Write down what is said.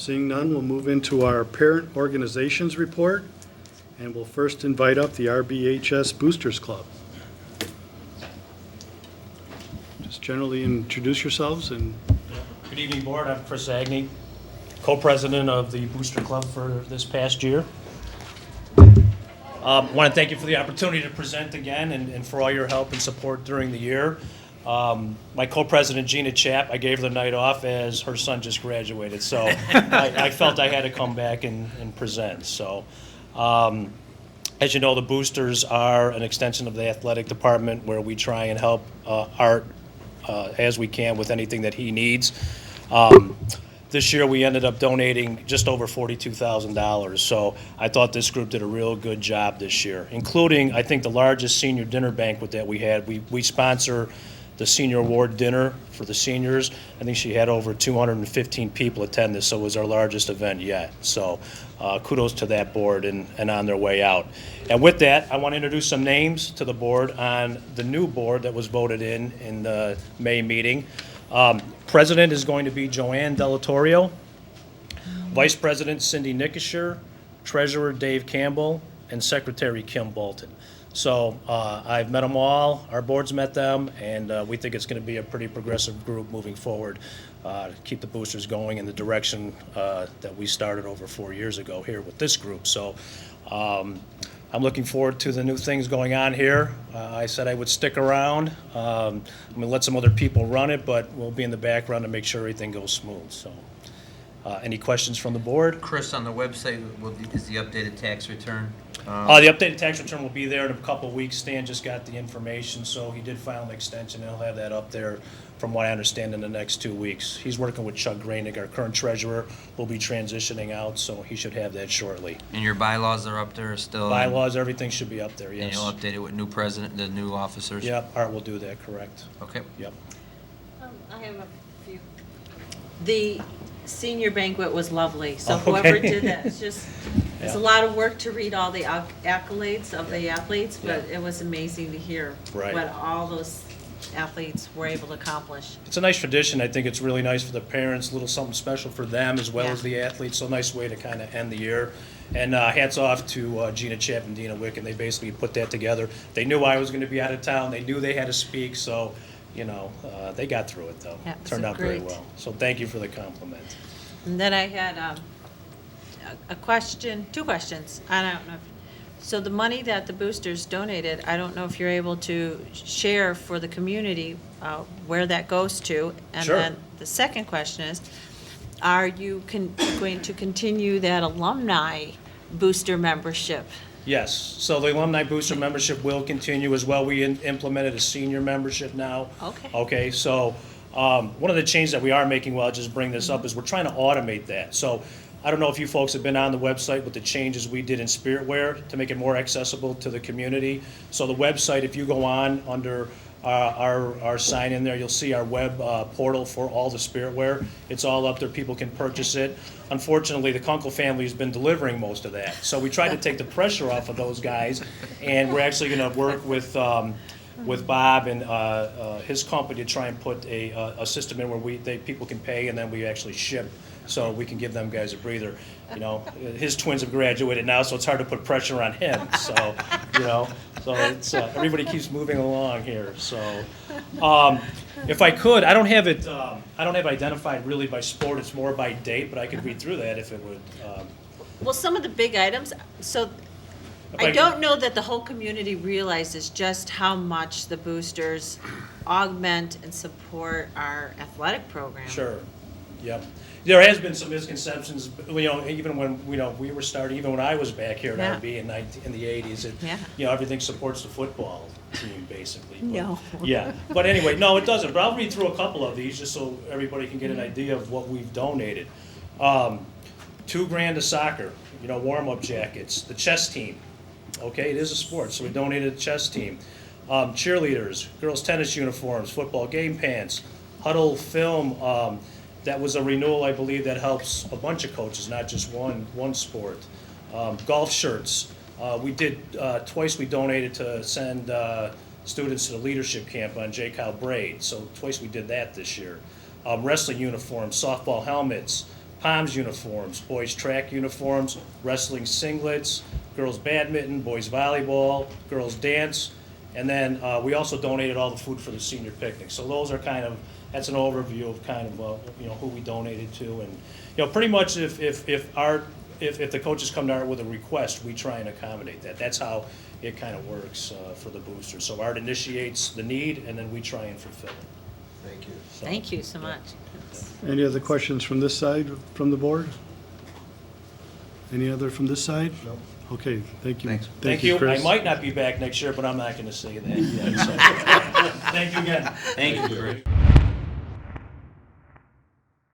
Seeing none, we'll move into our parent organizations report, and we'll first invite up the RBHS Boosters Club. Just generally introduce yourselves and Good evening, Board. I'm Chris Agnew, co-president of the Booster Club for this past year. Want to thank you for the opportunity to present again and for all your help and support during the year. My co-president, Gina Chapp, I gave her the night off as her son just graduated, so I felt I had to come back and present. So, as you know, the Boosters are an extension of the athletic department where we try and help Art as we can with anything that he needs. This year we ended up donating just over $42,000, so I thought this group did a real good job this year, including, I think, the largest senior dinner banquet that we had. We sponsor the senior award dinner for the seniors. I think she had over 215 people attend this, so it was our largest event yet. So kudos to that board and on their way out. And with that, I want to introduce some names to the board on the new board that was voted in the May meeting. President is going to be Joanne Delatorio, Vice President Cindy Nickisher, Treasurer Dave Campbell, and Secretary Kim Bolton. So I've met them all, our board's met them, and we think it's going to be a pretty progressive group moving forward to keep the boosters going in the direction that we started over 4 years ago here with this group. So I'm looking forward to the new things going on here. I said I would stick around. I'm going to let some other people run it, but we'll be in the background to make sure everything goes smooth. So any questions from the board? Chris, on the website, is the updated tax return? The updated tax return will be there in a couple of weeks. Stan just got the information, so he did file an extension. He'll have that up there, from what I understand, in the next 2 weeks. He's working with Chuck Granick, our current treasurer. Will be transitioning out, so he should have that shortly. And your bylaws are up there still? Bylaws, everything should be up there, yes. And you'll update it with new president, the new officers? Yep, Art will do that, correct. Okay. Yep. I have a few. The senior banquet was lovely, so Oh, okay. whoever did that, it's Yeah. a lot of work to read all the accolades of the athletes, but Yeah. it was amazing to hear Right. what all those athletes were able to accomplish. It's a nice tradition. I think it's really nice for the parents, a little something special for them as well Yeah. as the athletes. So a nice way to kind of end the year. And hats off to Gina Chapp and Dina Wick, and they basically put that together. They knew I was going to be out of town. They knew they had to speak, so, you know, they got through it, though. Yeah, it was Turned out very great. well. So thank you for the compliment. And then I had a question, two questions. I don't know. So the money that the boosters donated, I don't know if you're able to share for the community where that goes to. And Sure. then the second question is, are you going to continue that alumni booster membership? Yes, so the alumni booster membership will continue as well. We implemented a senior membership now. Okay. Okay, so one of the changes that we are making, well, I'll just bring this up, is we're trying to automate that. So I don't know if you folks have been on the website with the changes we did in Spiritware to make it more accessible to the community. So the website, if you go on under our sign in there, you'll see our web portal for all the Spiritware. It's all up there. People can purchase it. Unfortunately, the Kunkel family has been delivering most of that. So we tried to take the pressure off of those guys, and we're actually going to work with Bob and his company to try and put a system in where people can pay, and then we actually ship, so we can give them guys a breather. You know, his twins have graduated now, so it's hard to put pressure on him. So, you know, so it's everybody keeps moving along here. So, if I could, I don't have it. I don't have identified really by sport. It's more by date, but I could read through that if it would. Well, some of the big items, so I don't know that the whole community realizes just how much the boosters augment and support our athletic program. Sure. Yep. There has been some misconceptions, you know, even when, you know, we were starting, even when I was back here at Yeah. RB in the 80s, Yeah. you know, everything supports the football team, basically. But, No. Yeah, but anyway, no, it doesn't. But I'll read through a couple of these just so everybody can get an idea of what we've donated. $2,000 to soccer, you know, warm-up jackets. The chess team, okay, it is a sport, so we donated a chess team. Cheerleaders, girls' tennis uniforms, football game pants, huddle film. That was a renewal, I believe, that helps a bunch of coaches, not just one sport. Golf shirts. We did twice. We donated to send students to the leadership camp on J. Kyle Braid. So twice we did that this year. Wrestling uniforms, softball helmets, POMS uniforms, boys track uniforms, wrestling singlets, girls badminton, boys volleyball, girls dance, and then we also donated all the food for the senior picnic. So those are kind of, that's an overview of kind of, who we donated to. And, pretty much if the coaches come to Art with a request, we try and accommodate that. That's how it kind of works for the boosters. So Art initiates the need, and then we try and fulfill it. Thank you. So, Thank you so much. Any other questions from this side, from the board? Any other from this side? No. Okay, thank you. Thanks. Thank you. I Chris. might not be back next year, but I'm not going to say that yet. So. Thank you again. Thank you, Chris.